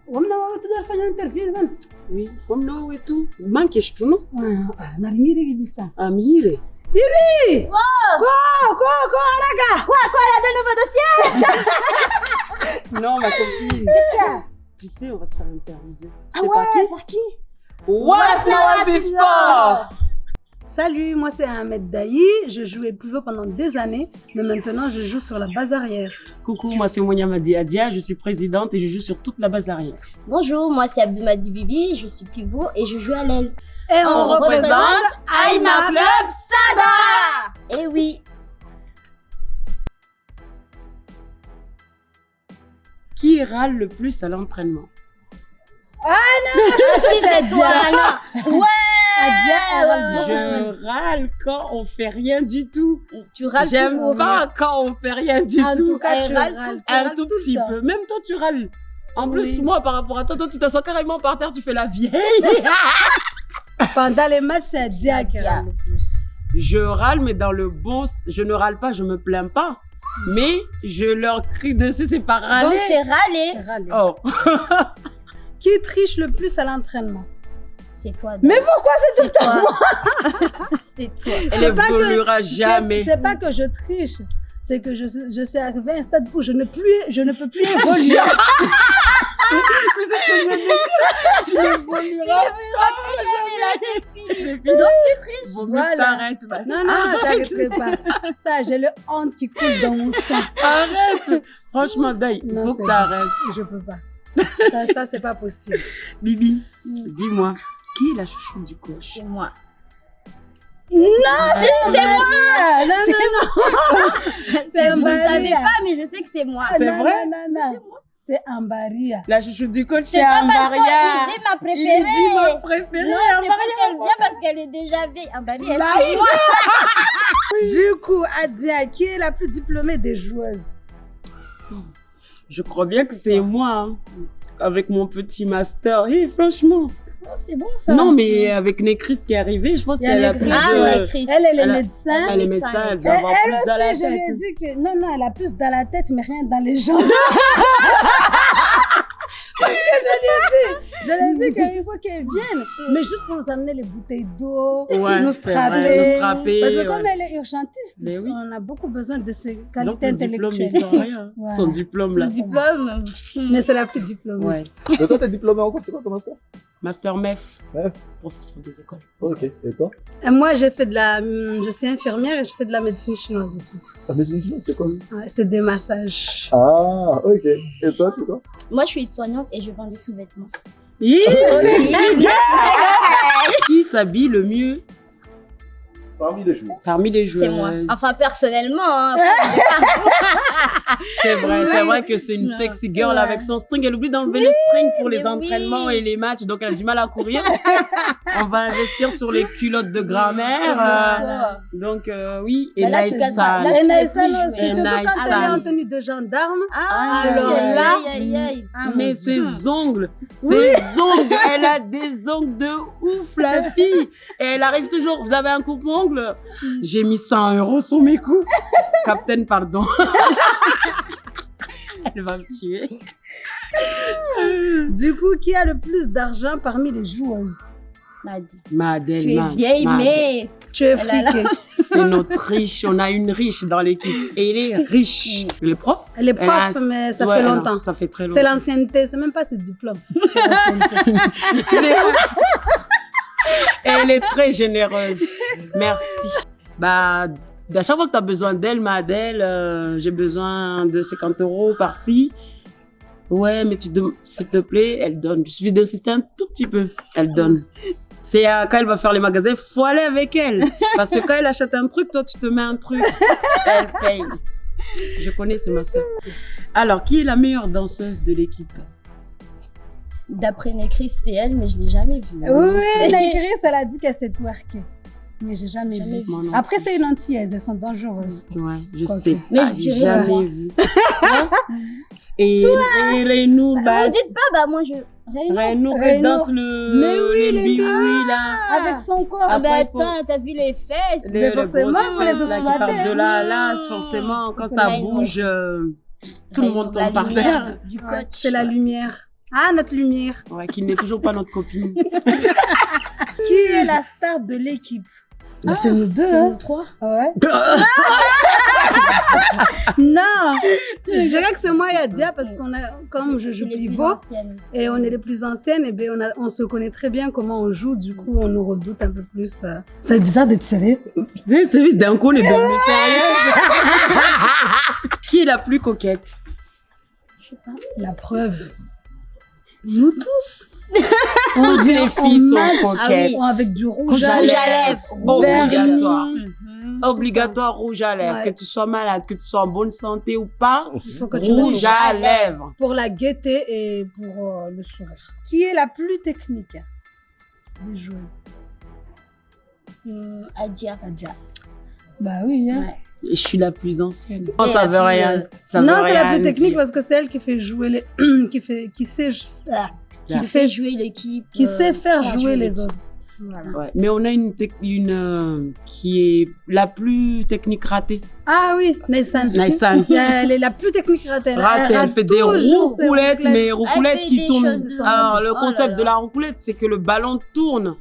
Wamna wa tudar fanya interview man. Oui, comme nous et tout. Manque je tout non? Narimire bibisa. Amire. Bibi! Wow! Quoi, raga! Quoi, il y a de nouveaux dossiers? Non, ma copine. Qu'est-ce qu'il y a? Tu sais, on va se faire interviewer. Ah ouais, par qui? What's Sport? Salut, moi c'est Ahmed Daï. Je jouais pivot pendant des années, mais maintenant je joue sur la base arrière. Coucou, moi c'est Monyamadi Adia, je suis présidente et je joue sur toute la base arrière. Bonjour, moi c'est Abdoumadi Bibi, je suis pivot et je joue à l'aile. Et on représente Aïma Club Sada. Eh oui. Qui râle le plus à l'entraînement? Ah si, c'est toi, non. Ouais. Je râle quand on fait rien du tout. Tu râles J'aime tout pas quand on fait rien du En tout. tout cas, tu râles Un tout tout le petit temps. peu. Même toi, tu râles. En plus, Oui. moi, par rapport à toi, tu t'assois carrément par terre, tu fais la vieille. Pendant les matchs, c'est Adia qui râle le plus. Je râle, mais dans le bon... Je ne râle pas, je me plains pas. Mais je leur crie dessus, c'est pas râler. Donc c'est râler. C'est râler. Oh. Qui triche le plus à l'entraînement? C'est toi. Mais pourquoi c'est tout le temps toi. C'est toi. Elle pas que- évoluera jamais. C'est pas que je triche, c'est que je suis arrivée à un stade où je ne peux plus évoluer. Tu n'évolueras C'est fini. Vaut mieux Voilà. t'arrêtes. Non, j'arrêterai pas. Ça, j'ai le honte qui coule dans mon sang. Arrête. Franchement, Daï, il Non, faut c'est que t'arrêtes. Je peux pas. Ça c'est pas possible. Bibi, dis-moi, qui est la chouchou du coach? C'est moi. Non, c'est moi. Non. C'est Vous ne Maria. savez pas, mais je sais que c'est moi. C'est Non, vrai? Non. C'est Ambaria. La chouchou du coach, c'est C'est pas parce Ambaria. qu'il dit ma Il dit ma préférée. préférée, Non, c'est Ambaria. parce qu'elle vient parce qu'elle est déjà vieille. Ambali, elle Là, c'est moi. Du coup, Adia, qui est la plus diplômée des joueuses? Je crois bien que c'est moi, hein, avec mon petit master. Et franchement, Oh, c'est bon ça. non, mais avec Nécris qui est arrivée, je pense Il y a qu'elle a Nécris. plus Ah de... ouais, Chris. Elle est Elle a- médecin. Elle est médecin, elle doit Elle avoir plus dans la aussi, je lui ai tête. dit que non, elle a plus dans la tête, mais rien dans les jambes. Parce que je lui ai dit qu'il faut qu'elle vienne, mais juste pour nous amener les bouteilles d'eau, Ouais, nous c'est vrai, nous strapper, Parce que ouais. comme elle est urgentiste, Mais oui. on a beaucoup besoin de ses Donc, qualités le diplôme, intellectuelles. il sent rien. Voilà. Son diplôme, là. Son diplôme. Mais c'est la plus diplômée. Ouais. Et toi, t'es diplômé en quoi? C'est quoi ton master? Master MEF, MEF. professeur des écoles. Ok. Et toi? Et moi, je suis infirmière et je fais de la médecine chinoise aussi. La médecine chinoise, c'est quoi? Ouais, c'est des massages. Ah, ok. Et toi, c'est quoi? Moi, je suis aide-soignante et je vends des sous-vêtements. Qui s'habille le mieux Parmi les joueurs. parmi les joueurs? C'est moi. Enfin, personnellement. Hein. C'est vrai que c'est une Non. sexy girl Ouais. avec son string. Elle oublie d'enlever le string pour les mais entraînements oui. et les matchs, donc elle a du mal à courir. On va investir sur les culottes de grand-mère. Donc oui, et Bah là, nice tu casses- sale. là, Et tu Naïsan peux plus aussi, jouer. surtout Naïsan. quand elle est en tenue de gendarme. Ah, Alors aïe, là, aïe, aïe, aïe. Ah, Mais mon ses Dieu. ongles, elle a des ongles de ouf, la fille. Et elle arrive toujours, vous avez un coupe-ongle? J'ai mis 100 € sur mes coups. Captain, pardon. Elle va me tuer. Du coup, qui a le plus d'argent parmi les joueuses? Madeleine. Tu es vieille, mais Tu es Elle a la- friquée. C'est notre riche. On a une riche dans l'équipe. Et elle est riche. Le prof? Elle est Elle a- prof, mais ça Ouais, fait non, longtemps. ça fait très longtemps. C'est l'ancienneté, c'est même pas ses diplômes. C'est l'ancienneté. Elle est très généreuse. Merci. Bah, à chaque fois que tu as besoin d'elle, Madeleine, j'ai besoin de 50 € par-ci. Ouais, mais s'il te plaît, elle donne. Il suffit d'insister un tout petit peu. Elle donne. C'est quand elle va faire les magasins, il faut aller avec elle. Parce que quand elle achète un truc, toi, tu te mets un truc. Elle paye. Je connais, c'est ma soeur. Alors, qui est la meilleure danseuse de l'équipe? d'après Nécris, c'est elle, mais je l'ai jamais vue. Oui, Naïris, elle a dit qu'elle s'est twerkée. Mais j'ai jamais Jamais vu. Moi non Après, plus. c'est une antillaise, elles sont dangereuses. Ouais, je Ok. sais. Mais je J'ai dirais jamais moi. vu. Et Renou, Vous dites pas, bah moi je. Renou qui Renou. danse le Mais oui, les biwi là. Avec son corps. Ah bah Après, il faut- attends, t'as vu les fesses? C'est forcément grosses pour les fesses, là, qui exploiter. partent de là à là, forcément, quand ça Renou. bouge, tout le monde tombe par terre. Du Ouais, coach. c'est la lumière. Ah, notre lumière. Ouais, qui n'est toujours pas notre copine. Qui est la star de l'équipe? Bah, c'est nous deux, C'est hein. nous trois. Ouais. Non, je dirais que c'est moi et Adia parce qu'on a, comme je joue Les plus pivot anciennes aussi. et on est les plus anciennes, et bien on se connaît très bien comment on joue, du coup on nous redoute un peu plus. C'est bizarre d'être sérieux. C'est vite, d'un coup, on est devenus sérieux. Qui est la plus coquette? La preuve. Nous tous. Toutes les filles sont match. coquettes. Avec du rouge Rouge à à lèvres. Obligatoire. Mhm. Obligatoire rouge à lèvres. Ouais. Que tu sois malade, que tu sois en bonne santé ou pas, Il faut que tu mettes rouge à lèvres. pour la gaieté et pour le sourire. Qui est la plus technique des joueuses? Adia. Adia. Bah oui, hein. Ouais. Et je suis la plus ancienne. Non, Et ça la veut plus, rien. Ça Non, veut c'est la rien plus technique dire. parce que c'est elle qui fait jouer les. qui sait. Qui fait jouer l'équipe. Qui sait faire faire jouer les l'équipe. autres. Voilà. Ouais. Mais on a une qui est la plus technique ratée. Ah oui, Naïsan. Naïsan. Elle est la plus technique ratée. Ratée, elle fait des toujours ses roucoulettes, mais roucoulettes fait qui des tournent. choses de- Alors, le Oh là concept là. de la roucoulette, c'est que le ballon tourne.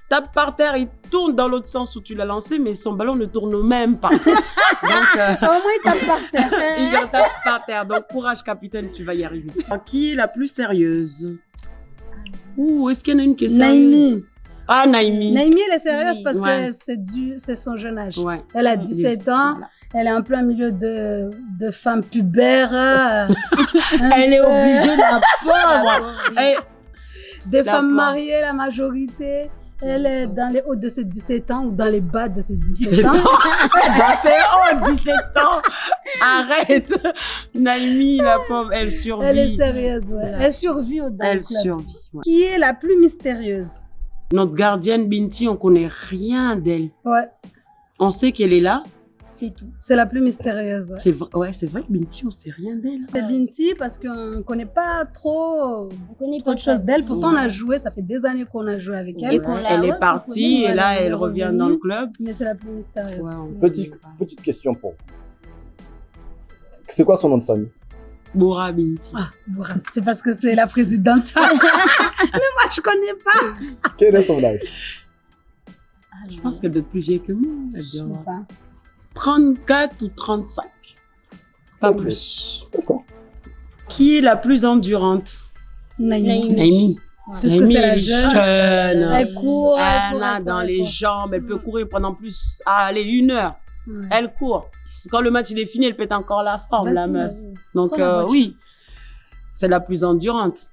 Tape par terre, il tourne dans l'autre sens où tu l'as lancé, mais son ballon ne tourne même pas. Donc, Au moins, il tape par terre. il en tape par terre. Donc, courage, capitaine, tu vas y arriver. Qui est la plus sérieuse? Ouh, est-ce qu'il y en a une qui est sérieuse? Naïmi. Ah, Naïmi. Naïmi, elle est sérieuse Oui. parce Ouais. que c'est son jeune âge. Ouais. Elle a 17 ans. Voilà. Elle est en plein milieu de femmes pubères. Elle est obligée, la pauvre. Ah, Des La femmes pauvre. mariées, la majorité. Elle est dans les hauts de ses 17 ans ou dans les bas de ses 17 ans. Bah, c'est oh, 17 ans. Arrête. Naïmi, la pauvre, elle survit. Elle est sérieuse, ouais. Voilà. Elle survit au dans le Elle club. survit. ouais. Qui est la plus mystérieuse? Notre gardienne Binti, on connaît rien d'elle. Ouais, On sait qu'elle est là. C'est tout. c'est la plus mystérieuse. Ouais. C'est vrai que Binti, on sait rien d'elle. C'est Binti parce qu'on ne connaît pas trop On connaît trop pas de choses d'elle. Pourtant, on Ouais. a joué, ça fait des années qu'on a joué avec elle. Et qu'on l'a- Elle ouais, est partie qu'on et là, connaît, elle elle est revient revenue. dans le club. Mais c'est la plus mystérieuse. Ouais, on- Petite question pour vous. C'est quoi son nom de famille? Bora Binti. Ah, Boura, c'est parce que c'est la présidente. Mais moi, je connais pas. Quel est son âge? Je pense qu'elle doit être plus vieille que moi. Elle Je doit sais avoir pas. 34 ou 35. Pas Ok. plus. D'accord. Qui est la plus endurante? Naïmi. Naïmi. Naïmi. Parce que Naïmi, c'est la elle est jeune. jeune. Elle court, Elle court, a court, dans elle les court. jambes, elle peut courir pendant plus, allez, 1 heure. Ouais. Elle court. Quand le match il est fini, elle pète encore la forme, la Vas-y, meuf. vas-y. Donc Prends la voiture. oui, c'est la plus endurante.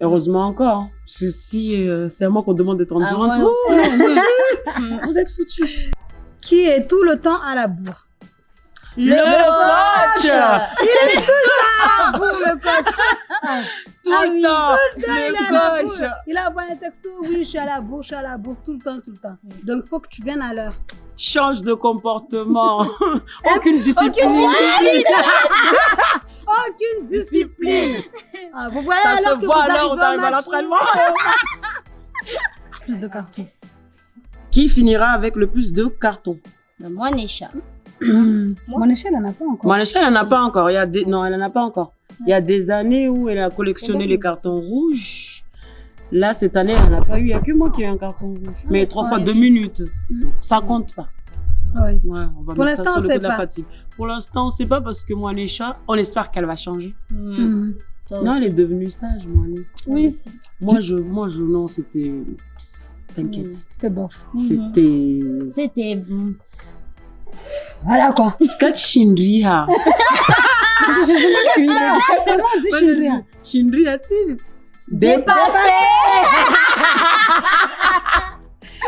Heureusement encore. hein. Parce que si c'est à moi qu'on demande d'être endurante, Ah ouais, ouh, vous êtes foutus. Qui est tout le temps à la bourre? Le coach Ah, pour le coach. Tout Ah le oui, temps. Il est à la Le bourre. coach. Il envoie un texto, oui, je suis à la bourre, tout le temps, tout le temps. Donc, il faut que tu viennes à l'heure. Change de comportement. Aucune discipline. Aucune discipline. Ah, vous voyez Ça alors se que voit vous alors arrivez au dans match. l'entraînement. Plus de cartons. Qui finira avec le plus de cartons? Moi, Nesha. Mon échelle, elle n'en a pas encore. Manéchal, elle n'en a pas encore. Non, elle n'en a pas encore. Il y a des années où elle a collectionné les cartons rouges. Là, cette année, elle n'en a pas eu. Il n'y a que moi qui ai un carton rouge. Mais 3 fois ouais. 2 minutes. Donc, ça compte pas. Oui. Ouais, on va Pour mettre ça l'instant, sur le on coup sait de la pas. fatigue. Pour l'instant, on ne sait pas parce que moi, Nesha, on espère qu'elle va changer. Mhm. Non, elle est devenue sage, moi. Oui, Moi, non, c'était... T'inquiète. c'était bof. C'était... C'était. Voilà quoi. Skachindria. Comment on dit Chindia? Chindria, tu sais. Dépassé.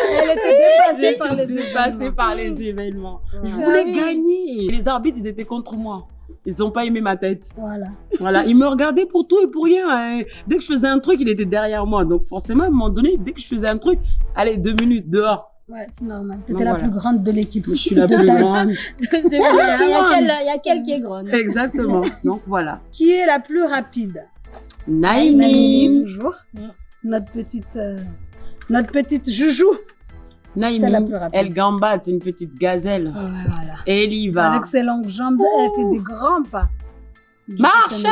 Elle était dépassée par les Dépassée événements. par les événements. Je Ouais. voulais Ah oui. gagner. Les arbitres, ils étaient contre moi. Ils n'ont pas aimé ma tête. Voilà. Voilà, ils me regardaient pour tout et pour rien. hein. Dès que je faisais un truc, il était derrière moi. Donc forcément, à un moment donné, dès que je faisais un truc, allez, 2 minutes dehors. Ouais, c'est normal. Donc, T'étais la voilà. plus grande de l'équipe. Je suis la plus grande. C'est vrai, il y a quelques qui est grande. Exactement. Donc voilà. Qui est la plus rapide? Naïmi. Naïmi, toujours. Mm. Notre petite joujou. C'est la Naïmi, plus rapide. elle gambade, c'est une petite gazelle. Ouais, voilà. Et elle y va. Avec ses longues jambes, elle fait des grands pas. Marché.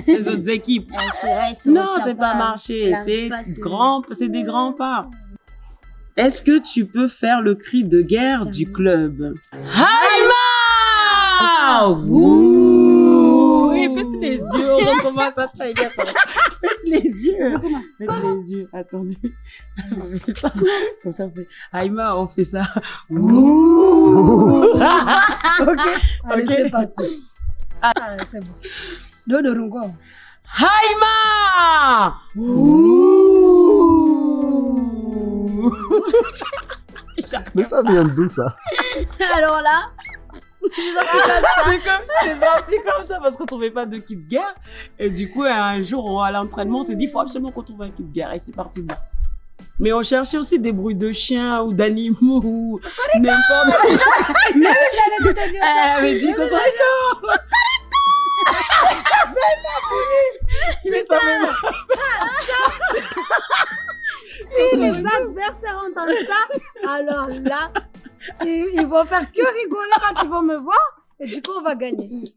Les autres équipes. Elle se Non, retire c'est pas marché, Elle arrive pas c'est des grands pas. Est-ce que tu peux faire le cri de guerre du club? Haïma! Ouh! Et faites les yeux, on recommence à travailler ça. Faites les yeux. Faites les yeux. Attendez. On fait ça. Comme ça, on fait. Haïma, on fait ça. Ouh! Ok. Allez, Ok. c'est parti. Ah, c'est bon. Dodo Rungo. Haïma! Ouh! Mais ça vient d'où ça? Alors là, C'est sorti comme ça parce qu'on trouvait pas de kit de guerre. Et du coup, un jour, à l'entraînement, on s'est dit, il faut absolument qu'on trouve un kit de guerre. Et c'est parti de là. Mais on cherchait aussi des bruits de chiens ou d'animaux ou n'importe quoi. Elle avait dit Cocorico. Mais ça fait mal. Si les adversaires entendent ça, alors là, ils vont faire que rigoler quand ils vont me voir. Et du coup, on va gagner.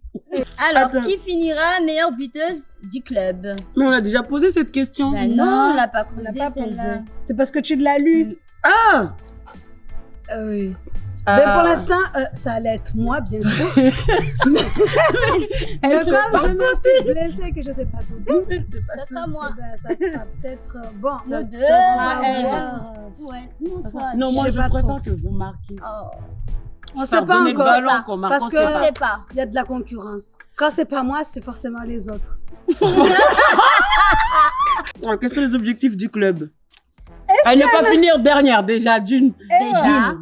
alors Attends. qui finira meilleure buteuse du club? Mais on a déjà posé cette question. Ben non, on l'a pas On l'a posé pas celle-là. posé. C'est parce que tu l'as lu. Ah! Oui. Mais pour l'instant, ça allait être moi, bien sûr. Mais Elle comme s'est pas je me suis blessée, que je ne sais pas sauter, Ça sera moi. ben, ça sera peut-être bon. Nous ça- deux, ça sera elle. voir, Ouais, non, toi. Non, moi Je je sais pas préfère trop. que vous marquiez. Oh, on ne sait Faire pas donner le encore. ballon qu'on marque, parce on que- sait je pas. sais pas. Il y a de la concurrence. Quand c'est pas moi, c'est forcément les autres. Alors, quels sont les objectifs du club? Ne pas finir dernière, déjà d'une.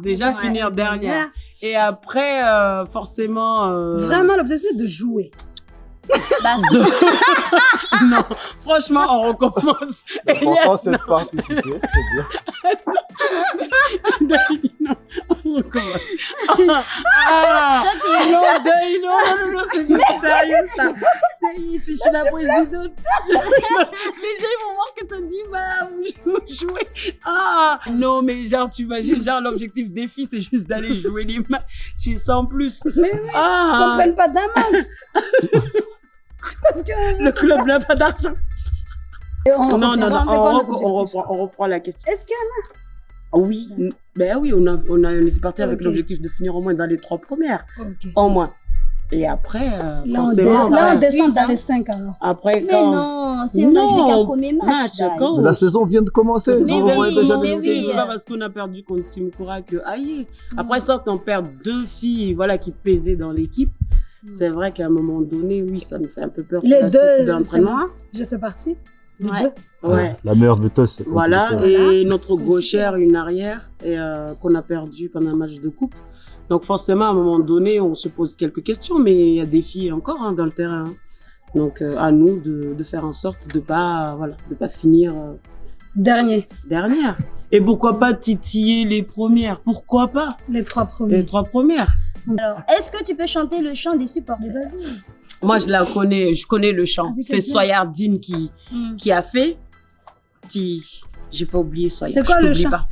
Déjà Ouais. finir dernière. Et après, forcément. Vraiment, l'objectif, c'est de jouer. Bah, Non, franchement, on recommence. L'important, c'est de participer, c'est bien. Non, on recommence. Non, non, c'est pas sérieux ça. Si je suis la présidente, les gens ils vont voir que t'as dit, bah, vous jouez. Ah, non, mais genre, tu imagines, genre, l'objectif défi, c'est juste d'aller jouer les matchs sans plus. Mais oui, Ah, on ne prenne pas d'amende. Parce que. le club n'a pas d'argent. Non, c'est quoi notre objectif? on reprend la question. Est-ce qu'il y Oui, ben oui, on était parti avec Ok. l'objectif de finir au moins dans les 3 premières, en a? Ok. au moins. Et après, Là, on, forcément, là, on après, descend dans hein. les 5 alors. après, mais quand... non, c'est on a joué qu'un premier match. Dai. quand Mais la saison vient de commencer, Mais ils ont oui, envoyé déjà mais des oui. c'est pas parce qu'on a perdu contre Simkura que aïe. Après ça, quand on perd 2 filles, voilà, qui pesaient dans l'équipe, c'est vrai qu'à un moment donné, oui, ça nous fait un peu peur. pour Les la suite de deux, c'est l'entraînement. moi. Je fais partie. Les Ouais. deux. Ouais. La meilleure buteuse, c'est Voilà, compliqué. et notre gauchère, une arrière, et qu'on a perdu pendant un match de coupe. Donc forcément, à un moment donné, on se pose quelques questions, mais il y a des filles encore dans le terrain. Hein. Donc à nous de faire en sorte de pas finir Dernier. dernière. Et pourquoi pas titiller les premières? Pourquoi pas Les 3 premiers. les 3 premières? Alors, est-ce que tu peux chanter le chant des supporters? Moi, je connais le chant. Avec C'est le Soyardine qui a fait. J'ai pas oublié Soyard. C'est quoi je le t'oublie chant? pas.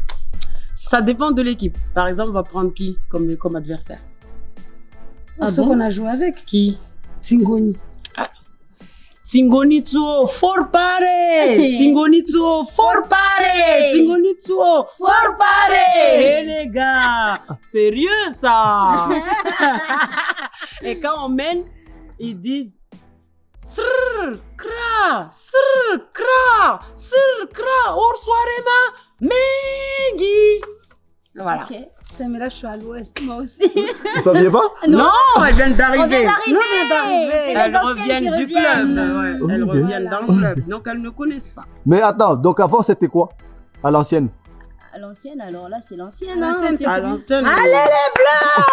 Ça dépend de l'équipe. Par exemple, on va prendre qui comme adversaire? Pour ceux qu'on a joué avec. Qui? Tingoni. Tingonitsuo Forpare! Tingonitsuo Forpare! Tingonitsuo Forpare! Eh les gars! Sérieux ça! Et quand on mène, ils disent Srr, kra, or soirema, mengi. Voilà. Ok. Putain, mais là, je suis à l'ouest. Moi aussi. Vous saviez pas? Non, elles viennent On vient d'arriver. d'arriver. Nous, on vient d'arriver. C'est les Elles anciennes reviennent qui du club. reviennent. Ouais, elles Ok. reviennent dans le club. Donc elles ne connaissent pas. Mais attends, donc avant, c'était quoi? À l'ancienne? À l'ancienne, alors là, c'est l'ancienne. L'ancienne, Hein. c'est- À l'ancienne. Allez les bleus!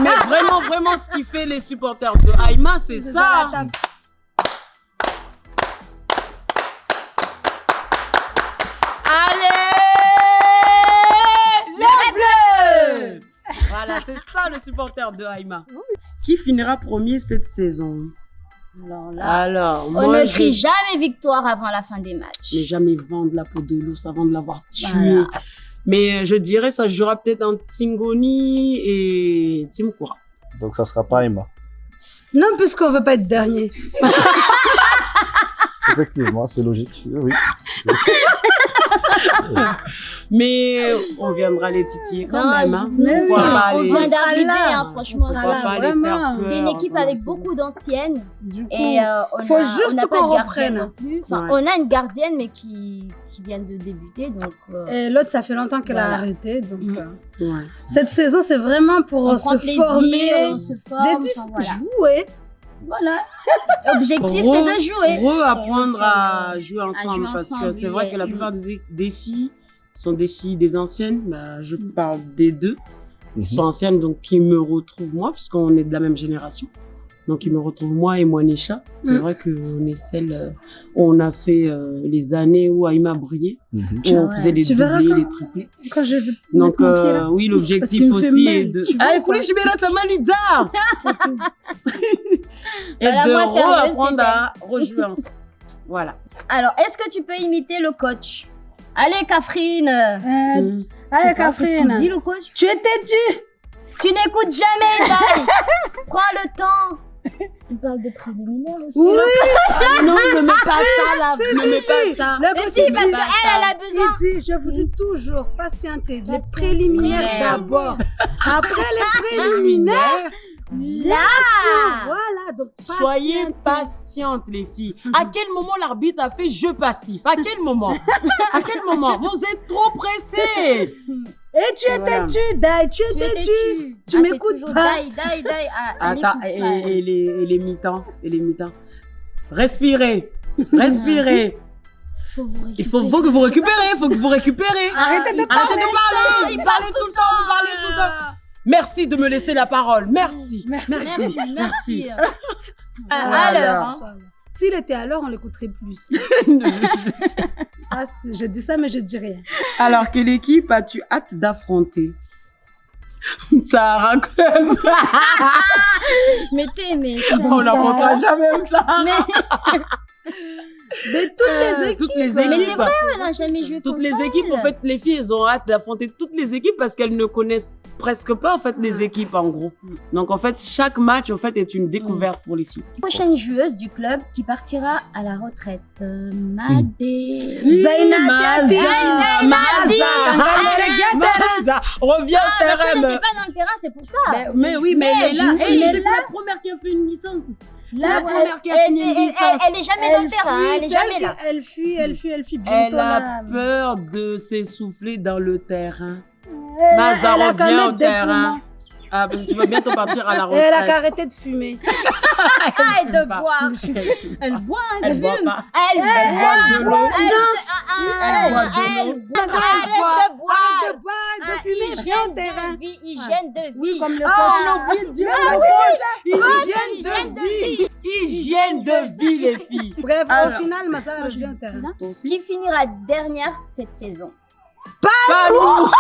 Mais vraiment, ce qui fait les supporters de Haïma, c'est Vous ça. allez à table. Allez, les bleus. Voilà, c'est ça le supporter de Haïma. Qui finira premier cette saison? Alors là, Alors, on moi, ne crie je jamais victoire avant la fin des matchs. n'ai jamais vendre la peau de l'ours avant de l'avoir tué. Voilà. Mais je dirais ça jouera peut-être entre Tingoni et Timkura. Donc ça sera pas Emma. Non, puisqu'on veut pas être dernier. Effectivement, c'est logique. Oui. Mais on viendra les titiller quand Non, même. Hein. mais Pourquoi oui, pas on les- vient sera d'arriver, là. hein, franchement. On sera Pourquoi là, pas les faire vraiment. peur, C'est une équipe comme avec ça. beaucoup d'anciennes. Du coup, Et on faut a, juste on n'a pas qu'on de gardienne reprenne. non plus. Enfin, Ouais. on a une gardienne, mais qui vient de débuter. Donc, et l'autre, ça fait longtemps qu'elle a Voilà. arrêté. Donc, Ouais. cette saison, c'est vraiment pour on se prend plaisir, former. on se forme. J'ai dit enfin, voilà. jouer. Voilà. L'objectif, c'est de jouer. Reapprendre à jouer ensemble. jouer Parce que ensemble, c'est vrai oui. que la plupart des filles sont des filles des anciennes. Bah, je parle des deux. Qui sont anciennes, donc qui me retrouvent moi, puisqu'on est de la même génération. Donc, ils me retrouvent moi et moi, Nisha. C'est vrai qu'on est celle où on a fait les années où Aïma brillait, où on Ouais. faisait les Tu verras doublés, quand- les triplés. Quand je vais Donc, mettre mon pied là. oui, Parce l'objectif qu'il me fait aussi mal, est de. tu vois, Ah, quoi. écoutez, je suis bien là, ça m'a Et Voilà, de moi, sérieuse, reapprendre à rejouer ensemble. Voilà. Alors, est-ce que tu peux imiter le coach? Allez, Catherine. Allez, Qu'est-ce qu'il dit, Catherine. le coach? Tu es têtue. Tu n'écoutes jamais, Dai. Prends le temps. Il parle de préliminaire aussi. Oui, Ah, non, ne mets pas ça là. si, Ne si, mets si. pas ça. Le Mais coach, si, il parce dit- qu'elle, elle a besoin. Il dit, je vous dis toujours, patientez. Les Patientez. préliminaires Ouais. d'abord. Après les préliminaires, Là. voilà. Donc, Soyez patientez. patientes, les filles. À quel moment l'arbitre a fait jeu passif? À quel moment? À quel moment? Vous êtes trop pressés. Et tu es Voilà. têtue, Dai, tu es têtue. Tu m'écoutes pas. Dai. Ah, elle Attends, écoute pas, elle. et les mi-temps? Et les mi-temps? Respirez. Respirez. Il faut que vous récupérez. Il faut que vous récupérez. Arrêtez de Arrêtez de parler. Il parlait tout le temps. Vous parlez tout le temps. Merci de me laisser la parole. Merci. Merci. Voilà. À l'heure. Hein. S'il était à l'heure, on l'écouterait plus. Ça, je dis ça, mais je dis rien. Alors, quelle équipe as-tu hâte d'affronter? Sarah Club. Mais t'es. On n'affrontera jamais ça. De toutes les équipes. Toutes les Mais c'est équipes. vrai, on n'a jamais joué Toutes contre les elle. équipes, en fait, les filles, elles ont hâte d'affronter toutes les équipes parce qu'elles ne connaissent presque pas, en fait, les équipes, en gros. Donc, en fait, chaque match, en fait, est une découverte pour les filles. Prochaine joueuse du club qui partira à la retraite. Madé. Zaina Maza, Diaby. Maza, Maza, reviens au Parce qu'elle terrain. n'était pas dans le terrain, c'est pour ça. Mais oui, mais elle est là. Mais Hey, elle est c'est la première qui a fait une licence. Là, la première qui a signé une licence. Elle est jamais dans le terrain, elle est jamais là. Elle fuit. Elle Bientôt a là. peur de s'essouffler dans le terrain. Elle Maza, a qu'à reviens au mettre des terrain. poumons. Ah, parce que tu vas bientôt partir à la Et elle a retraite. qu'à arrêter de fumer. Ah, et de boire. Elle boit, Elle boit pas. Elle Elle boit de l'eau. Non, Elle boit de l'eau. Arrête de arrête de boire. boire, de fumer, viens au terrain. Hygiène de vie. Comme le Ah, coach. on a oublié de dire Ah le oui, coach. Hygiène de vie. Hygiène de vie, les filles. Bref, Alors. au final, Massa revient au terrain. Toi aussi? Qui finira dernière cette saison? Pas nous.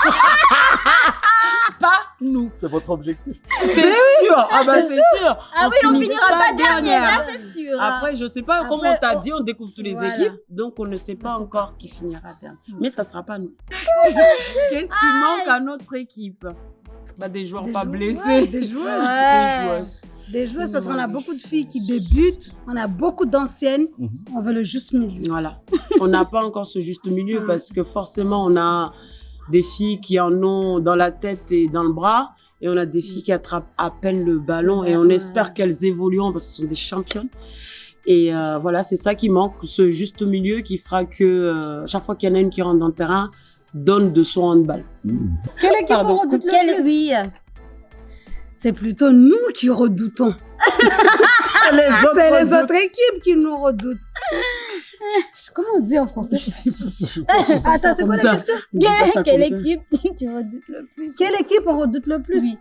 Pas nous. C'est votre objectif. C'est sûr. Ah bah c'est sûr. Ah oui, on finira pas dernière, ça c'est sûr. Après, je sais pas, comme Après, on t'a dit, on découvre toutes les voilà. équipes, donc on ne sait pas encore qui finira dernier. Mais ça sera pas nous. Qu'est-ce qui manque à notre équipe? Bah, des joueurs pas blessés. Ouais, des joueuses. Des joueuses. Des joueuses parce qu'on a beaucoup de filles qui débutent, on a beaucoup d'anciennes, on veut le juste milieu. Voilà. On n'a pas encore ce juste milieu parce que forcément, on a des filles qui en ont dans la tête et dans le bras et on a des filles qui attrapent à peine le ballon et on espère qu'elles évolueront parce que ce sont des championnes. Et voilà, c'est ça qui manque, ce juste milieu qui fera que chaque fois qu'il y en a une qui rentre dans le terrain, donne de son handball. Quelle équipe on redoute le plus? Oui. C'est plutôt nous qui redoutons. C'est les autres équipes qui nous redoutent. Comment on dit en français? Attends, c'est quoi la question? Quelle équipe tu redoutes le plus? Quelle équipe on redoute le plus? Oui.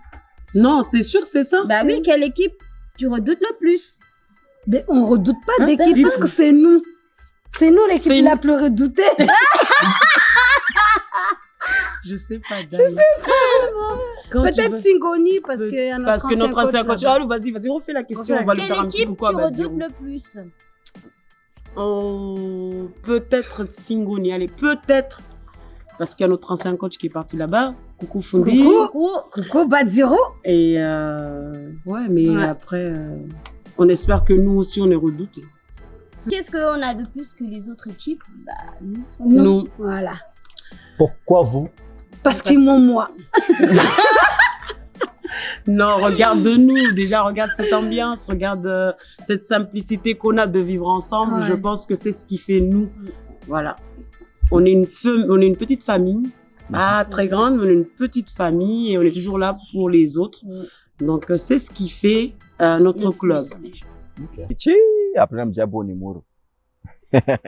Non, c'est sûr, c'est ça. Bah oui, quelle équipe tu redoutes le plus? Mais on redoute pas Hein, d'équipe dis- parce que c'est nous. C'est nous l'équipe C'est la nous. plus redoutée. Je sais pas. Je sais pas. Peut-être Singoni parce que Parce que notre ancien coach. là-bas. Allez, vas-y, refais la question. Refais la On va lui Quelle faire un petit équipe coucou à tu Badirou. redoutes le plus? Peut-être Singoni, allez, peut-être. Parce qu'il y a notre ancien coach qui est parti là-bas. Coucou Fundi. Coucou Badiro. Et ouais, mais Ouais. après, on espère que nous aussi, on est redoutés. Qu'est-ce qu'on a de plus que les autres équipes? Bah, Nous. Voilà. Pourquoi vous? Parce qu'ils m'ont moi. Non, regarde-nous. Déjà, regarde cette ambiance, regarde cette simplicité qu'on a de vivre ensemble. Ouais. Je pense que c'est ce qui fait nous. Voilà. On est une petite famille. Pas très grande, mais on est une petite famille et on est toujours là pour les autres. Donc, c'est ce qui fait notre club. Ichi, après, je me dis, bon,